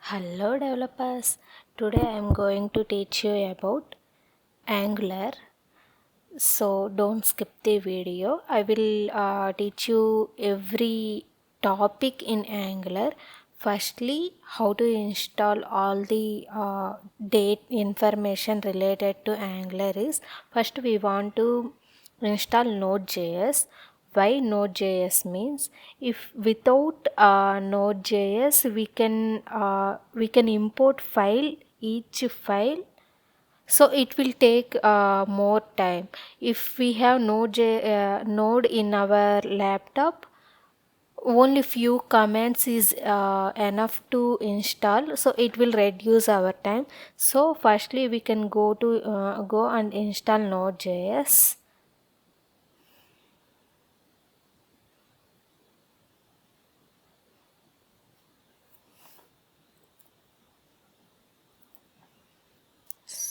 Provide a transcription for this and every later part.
Hello developers, today I am going to teach you about Angular. So don't skip the video. I will teach you every topic in Angular. Firstly, how to install all the date information related to Angular is first we want to install Node.js. Why Node.js means if without Node.js we can import each file, so it will take more time. If we have Node in our laptop, only few commands is enough to install, so it will reduce our time. So firstly we can go and install Node.js.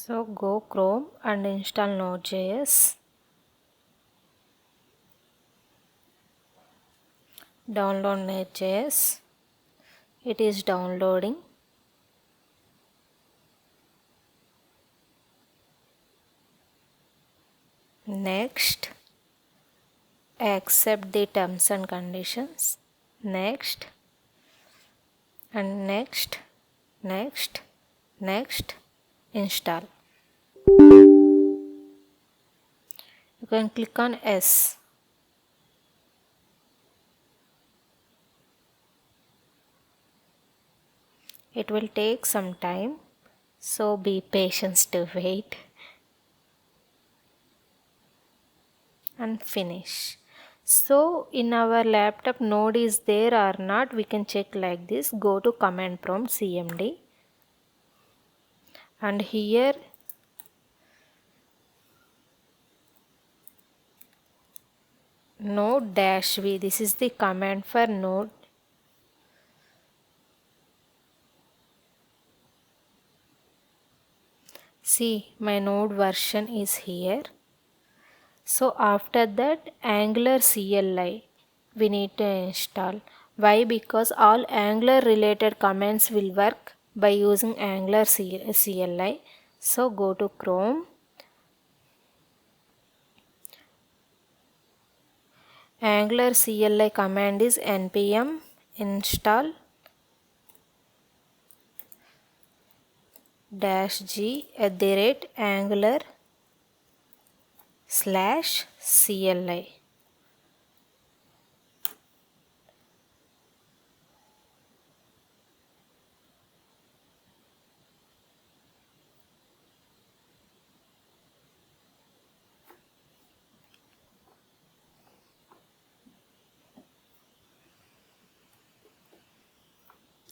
So go Chrome and install Node.js. Download Node.js. It is downloading. Next, accept the terms and conditions. Next, and next, next, install. You can click on S. It will take some time, so be patient to wait. And finish. So in our laptop Node is there or not, we can check like this. Go to command prompt cmd, and here Node-v, this is the command for Node. See, my Node version is here. So after that Angular CLI we need to install. Why? Because all Angular related commands will work by using Angular CLI. So go to Chrome. Angular CLI command is npm install -g@angular/CLI.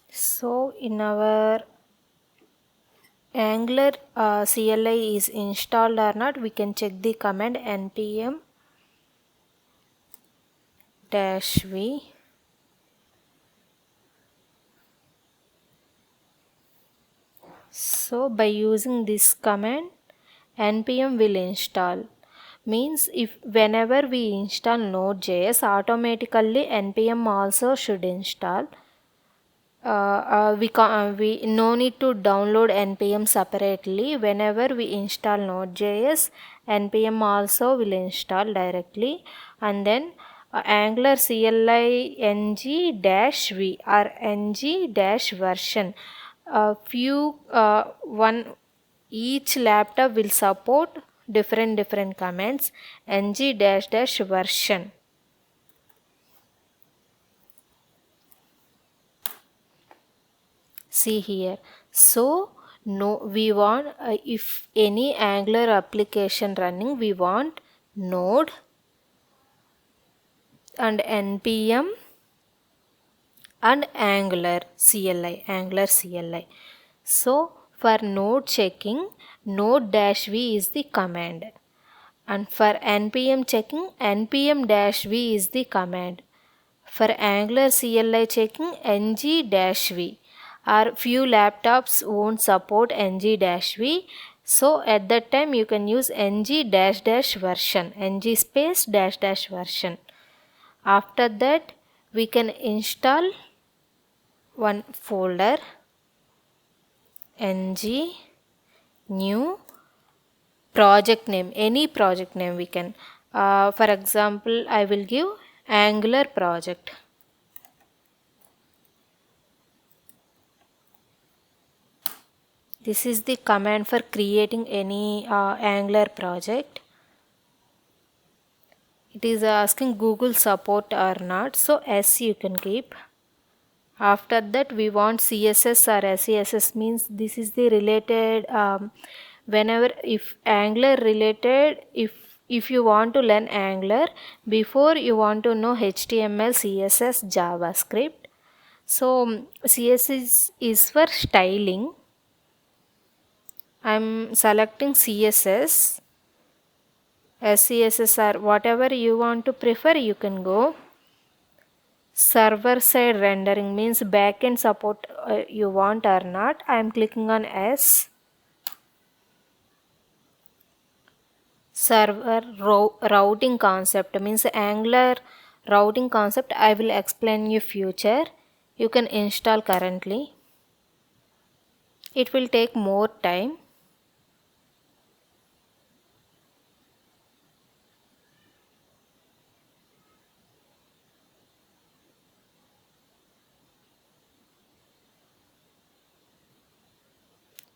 So in our Angular CLI is installed or not, we can check the command npm -v. So by using this command, npm will install. Means if whenever we install Node.js, automatically npm also should install. We no need to download npm separately. Whenever we install Node.js, npm also will install directly, and then Angular CLI ng-v or ng-version. Each laptop will support different commands. ng-version. See here. So we want if any Angular application running, we want Node and npm and Angular CLI. So for Node checking, Node-v is the command, and for npm checking, npm-v is the command. For Angular CLI checking, ng-v. Or few laptops won't support ng-v, so at that time you can use ng-version, ng space dash version. After that we can install one folder. ng new project name, any project name we can. For example, I will give Angular project. This is the command for creating any Angular project. It is asking Google support or not, so S you can keep. After that we want CSS or SCSS, means this is the related whenever if Angular related, if you want to learn Angular, before you want to know HTML, CSS, JavaScript. So CSS is for styling. I'm selecting CSS. SCSS or whatever you want to prefer, you can go. Server side rendering means backend support you want or not. I am clicking on S. Server routing concept means Angular routing concept. I will explain you future. You can install currently. It will take more time.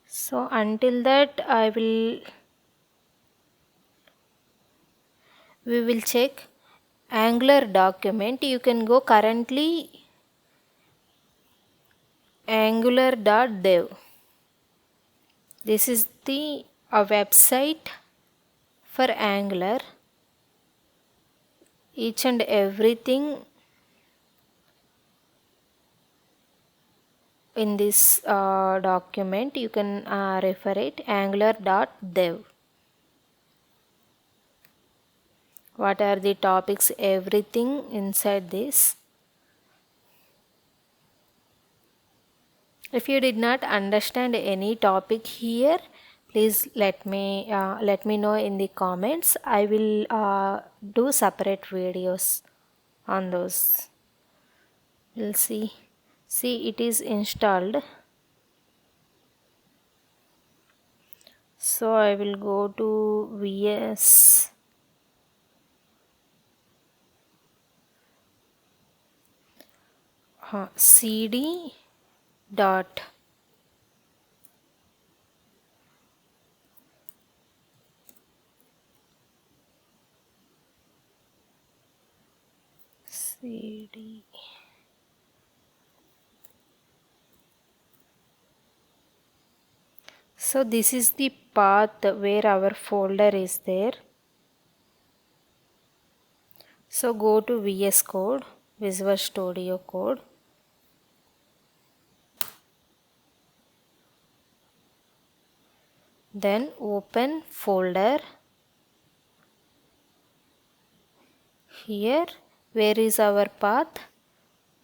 So until that we will check Angular document. You can go currently angular.dev. This is the website for Angular. Each and everything in this document you can refer it, angular.dev. What are the topics, everything inside this. If you did not understand any topic here, please let me know in the comments. I will do separate videos on those. We'll see. See, it is installed. So I will go to VS cd dot cd. So this is the path where our folder is there. So go to VS Code, Visual Studio Code. Then open folder. Here, where is our path?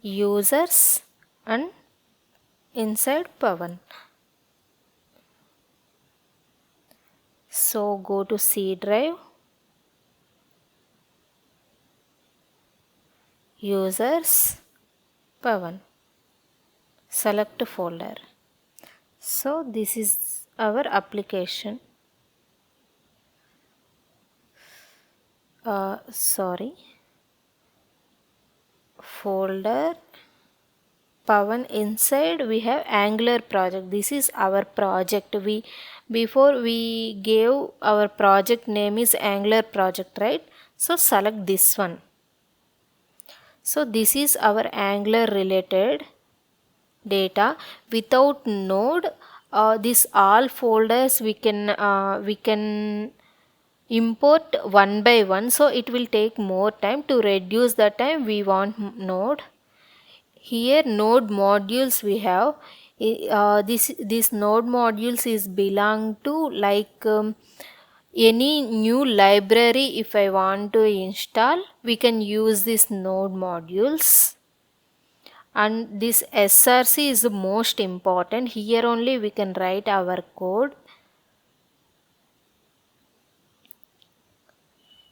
Users and inside Pavan. So go to C drive, users, Pavan. Select folder. So this is our application. Folder Pavan. Inside we have Angular project. This is our project. Before we gave our project name is Angular project, right? So select this one. So this is our Angular related data. Without Node, this all folders we can import one by one. So it will take more time. To reduce the time, we want Node. Here node modules we have. This node modules is belong to like any new library. If I want to install, we can use this node modules. And this src is the most important. Here only we can write our code.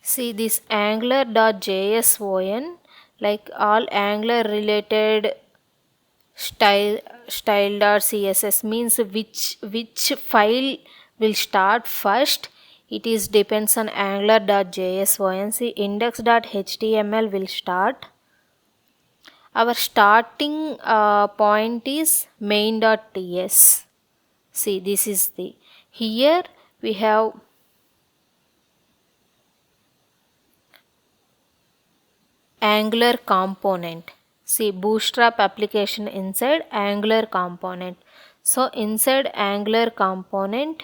See this angular.json, like all Angular related style style.css means which file will start first. It is depends on angular.js onc. Index.html will start. Our starting point is main.ts. See, this is the here we have angular component. See, bootstrap application inside angular component. So inside angular component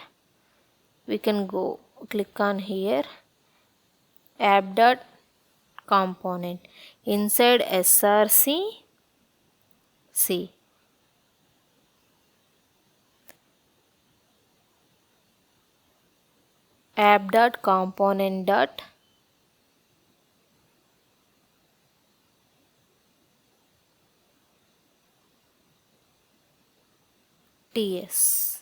we can go click on here app dot component. Inside src, see, app dot component dot ts.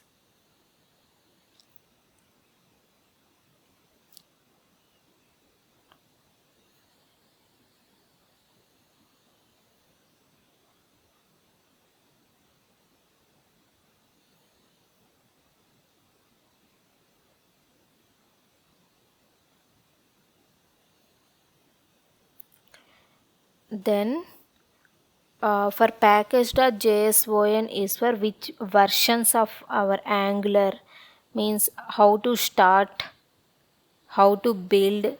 Then for package.json is for which versions of our angular, means how to start, how to build.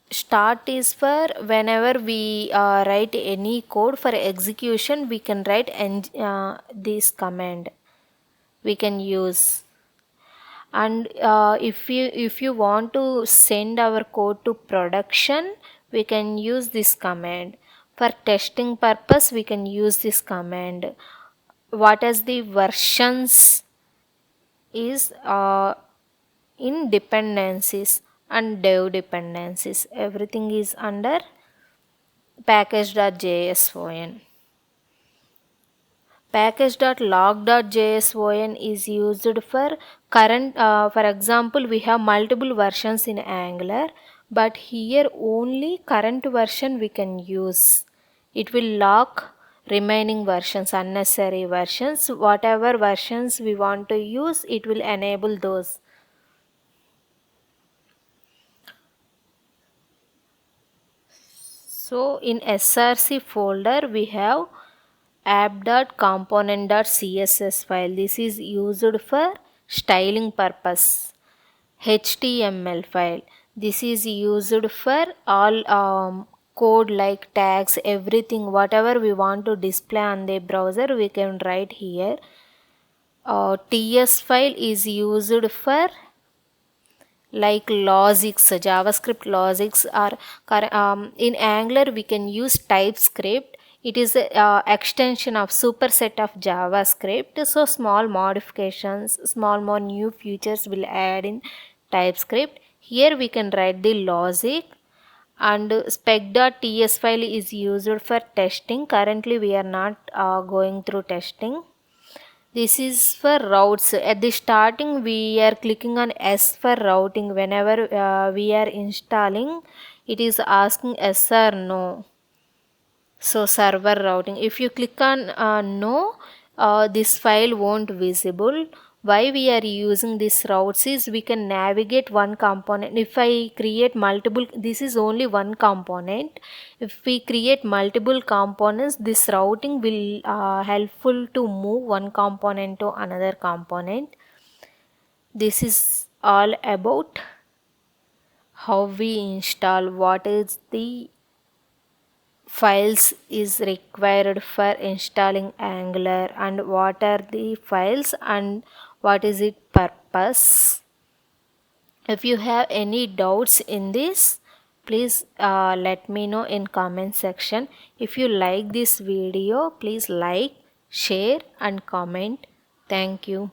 Start is for whenever we write any code. For execution we can write this command we can use. And if you want to send our code to production, we can use this command. For testing purpose we can use this command. What is the versions is in dependencies and dev dependencies, everything is under package.json. Package.log.json is used for current, for example we have multiple versions in angular, but here only current version we can use. It will log remaining versions, unnecessary versions. Whatever versions we want to use, it will enable those. So in src folder we have app.component.css file. This is used for styling purpose. HTML file. This is used for all code like tags, everything, whatever we want to display on the browser we can write here. TS file is used for like logics, JavaScript logics, or in Angular we can use TypeScript. It is a extension of superset of JavaScript. So small modifications, small more new features will add in TypeScript. Here we can write the logic. And spec.ts file is used for testing. Currently we are not going through testing. This is for routes. At the starting we are clicking on S for routing. Whenever we are installing, it is asking yes or no. So server routing. If you click on no, this file won't visible. Why we are using this routes is we can navigate one component. If I create multiple, this is only one component. If we create multiple components, this routing will helpful to move one component to another component. This is all about how we install, what is the files is required for installing Angular, and what are the files and what is its purpose. If you have any doubts in this, please let me know in comment section. If you like this video, please like, share and comment. Thank you.